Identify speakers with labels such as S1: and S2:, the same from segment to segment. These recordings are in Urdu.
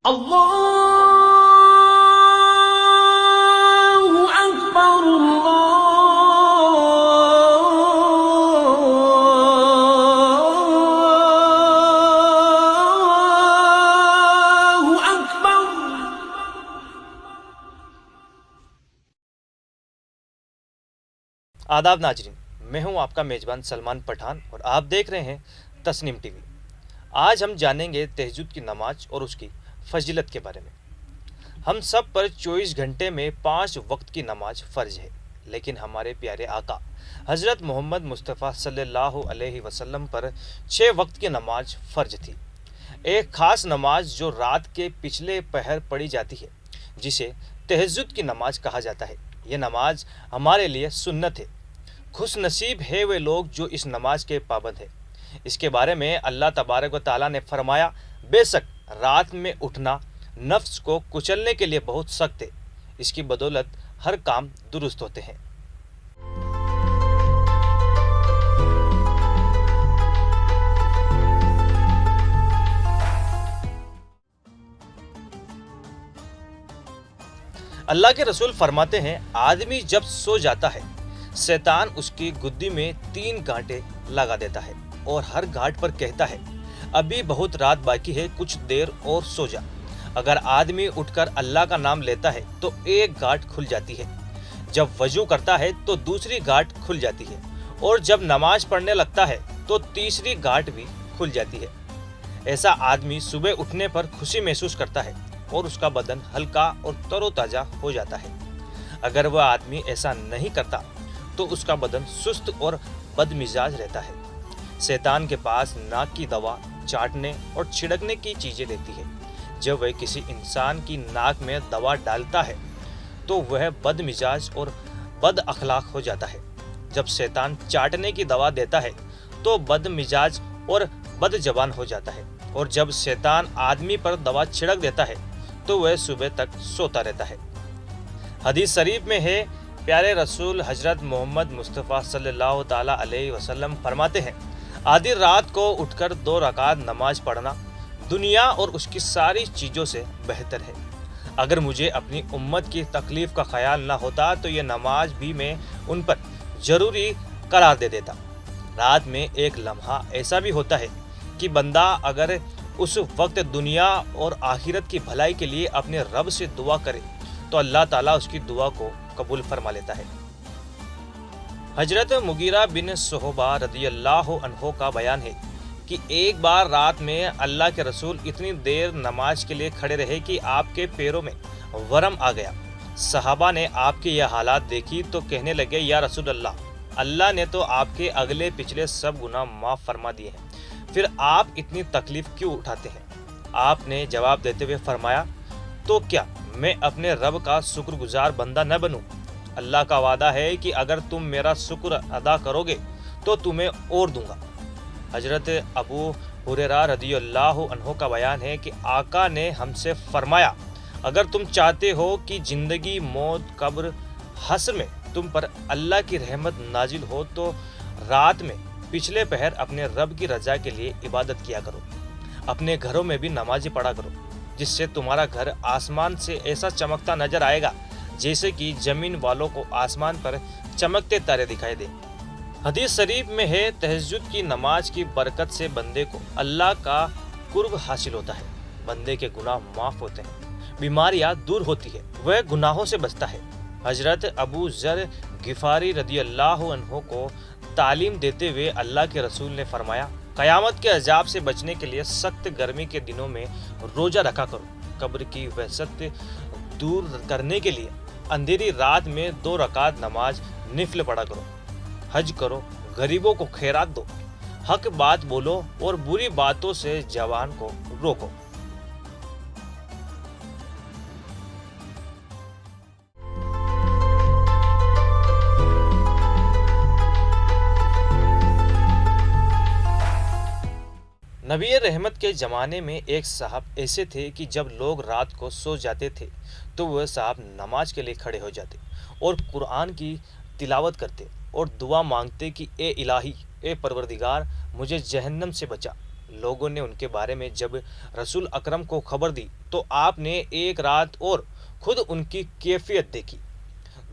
S1: اللہ اکبر اللہ اکبر۔
S2: آداب ناظرین، میں ہوں آپ کا میزبان سلمان پٹھان اور آپ دیکھ رہے ہیں تسنیم ٹی وی۔ آج ہم جانیں گے تہجد کی نماز اور اس کی فضیلت کے بارے میں۔ ہم سب پر 24 گھنٹے میں 5 وقت کی نماز فرض ہے، لیکن ہمارے پیارے آقا حضرت محمد مصطفیٰ صلی اللہ علیہ وسلم پر 6 وقت کی نماز فرض تھی۔ ایک خاص نماز جو رات کے پچھلے پہر پڑھی جاتی ہے، جسے تہجد کی نماز کہا جاتا ہے، یہ نماز ہمارے لیے سنت ہے۔ خوش نصیب ہے وہ لوگ جو اس نماز کے پابند ہیں۔ اس کے بارے میں اللہ تبارک و تعالیٰ نے فرمایا، بے شک رات میں اٹھنا نفس کو کچلنے کے لیے بہت سخت ہے، اس کی بدولت ہر کام درست ہوتے ہیں۔ اللہ کے رسول فرماتے ہیں، آدمی جب سو جاتا ہے شیطان اس کی گدی میں 3 گانٹیں لگا دیتا ہے اور ہر گھاٹ پر کہتا ہے، ابھی بہت رات باقی ہے، کچھ دیر اور سو جا۔ اگر آدمی اٹھ کر اللہ کا نام لیتا ہے تو ایک گھاٹ کھل جاتی ہے، جب وضو کرتا ہے تو دوسری گھاٹ کھل جاتی ہے، اور جب نماز پڑھنے لگتا ہے تو تیسری گھاٹ بھی کھل جاتی ہے۔ ایسا آدمی صبح اٹھنے پر خوشی محسوس کرتا ہے اور اس کا بدن ہلکا اور تر و تازہ ہو جاتا ہے۔ اگر وہ آدمی ایسا نہیں کرتا تو اس کا بدن سست اور بد مزاج رہتا ہے۔ شیطان کے پاس ناک کی دوا، چاٹنے اور چھڑکنے کی چیزیں رہتی ہے۔ جب وہ کسی انسان کی ناک میں دوا ڈالتا ہے تو وہ بد مزاج اور بد اخلاق ہو جاتا ہے۔ جب شیطان چاٹنے کی دوا دیتا ہے تو بد مزاج اور بد زبان ہو جاتا ہے، اور جب شیطان آدمی پر دوا چھڑک دیتا ہے تو وہ صبح تک سوتا رہتا ہے۔ حدیث شریف میں ہے، پیارے رسول حضرت محمد مصطفیٰ صلی اللہ تعالیٰ علیہ وسلم فرماتے ہیں، آدھی رات کو اٹھ کر 2 رکعت نماز پڑھنا دنیا اور اس کی ساری چیزوں سے بہتر ہے۔ اگر مجھے اپنی امت کی تکلیف کا خیال نہ ہوتا تو یہ نماز بھی میں ان پر ضروری قرار دے دیتا۔ رات میں ایک لمحہ ایسا بھی ہوتا ہے کہ بندہ اگر اس وقت دنیا اور آخرت کی بھلائی کے لیے اپنے رب سے دعا کرے تو اللہ تعالیٰ اس کی دعا کو قبول فرما لیتا ہے۔ حضرت مغیرہ بن شعبہ رضی اللہ عنہ کا بیان ہے کہ ایک بار رات میں اللہ کے رسول اتنی دیر نماز کے لیے کھڑے رہے کہ آپ کے پیروں میں ورم آ گیا۔ صحابہ نے آپ کی یہ حالات دیکھی تو کہنے لگے، یا رسول اللہ، اللہ نے تو آپ کے اگلے پچھلے سب گناہ معاف فرما دیے ہیں، پھر آپ اتنی تکلیف کیوں اٹھاتے ہیں؟ آپ نے جواب دیتے ہوئے فرمایا، تو کیا میں اپنے رب کا شکر گزار بندہ نہ بنوں؟ اللہ کا وعدہ ہے کہ اگر تم میرا شکر ادا کرو گے تو تمہیں اور دوں گا۔ حضرت ابو ہریرہ رضی اللہ عنہ کا بیان ہے کہ آقا نے ہم سے فرمایا، اگر تم چاہتے ہو کہ زندگی، موت، قبر، حشر میں تم پر اللہ کی رحمت نازل ہو تو رات میں پچھلے پہر اپنے رب کی رضا کے لیے عبادت کیا کرو۔ اپنے گھروں میں بھی نمازیں پڑھا کرو، جس سے تمہارا گھر آسمان سے ایسا چمکتا نظر آئے گا جیسے کہ زمین والوں کو آسمان پر چمکتے تارے دکھائی دیں۔ حدیث شریف میں ہے، تہجد کی نماز کی برکت سے بندے کو اللہ کا قرب حاصل ہوتا ہے، بندے کے گناہ معاف ہوتے ہیں، بیماریاں دور ہوتی ہے، وہ گناہوں سے بچتا ہے۔ حضرت ابو ذر غفاری رضی اللہ عنہ کو تعلیم دیتے ہوئے اللہ کے رسول نے فرمایا، قیامت کے عذاب سے بچنے کے لیے سخت گرمی کے دنوں میں روزہ رکھا کرو، قبر کی وحشت دور کرنے کے لیے اندھیری رات میں 2 رکعت نماز نفل پڑھا کرو، حج کرو، غریبوں کو خیرات دو، حق بات بولو اور بری باتوں سے زبان کو روکو۔ نبی رحمت کے زمانے میں ایک صاحب ایسے تھے کہ جب لوگ رات کو سو جاتے تھے تو وہ صاحب نماز کے لیے کھڑے ہو جاتے اور قرآن کی تلاوت کرتے اور دعا مانگتے کہ اے الہی، اے پروردگار، مجھے جہنم سے بچا، لوگوں نے ان کے بارے میں جب رسول اکرم کو خبر دی تو آپ نے ایک رات اور خود ان کی کیفیت دیکھی،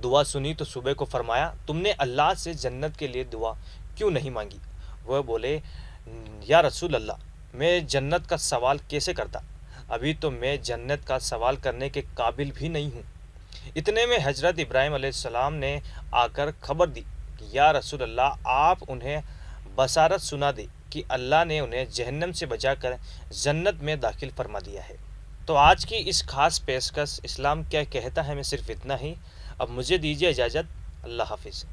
S2: دعا سنی تو صبح کو فرمایا تم نے اللہ سے جنت کے لیے دعا کیوں نہیں مانگی؟ وہ بولے یا رسول اللہ، میں جنت کا سوال کیسے کرتا، ابھی تو میں جنت کا سوال کرنے کے قابل بھی نہیں ہوں۔ اتنے میں حضرت ابراہیم علیہ السلام نے آ کر خبر دی کہ یا رسول اللہ، آپ انہیں بشارت سنا دے کہ اللہ نے انہیں جہنم سے بچا کر جنت میں داخل فرما دیا ہے۔ تو آج کی اس خاص پیشکش اسلام کیا کہتا ہے میں صرف اتنا ہی۔ اب مجھے دیجیے اجازت، اللہ حافظ۔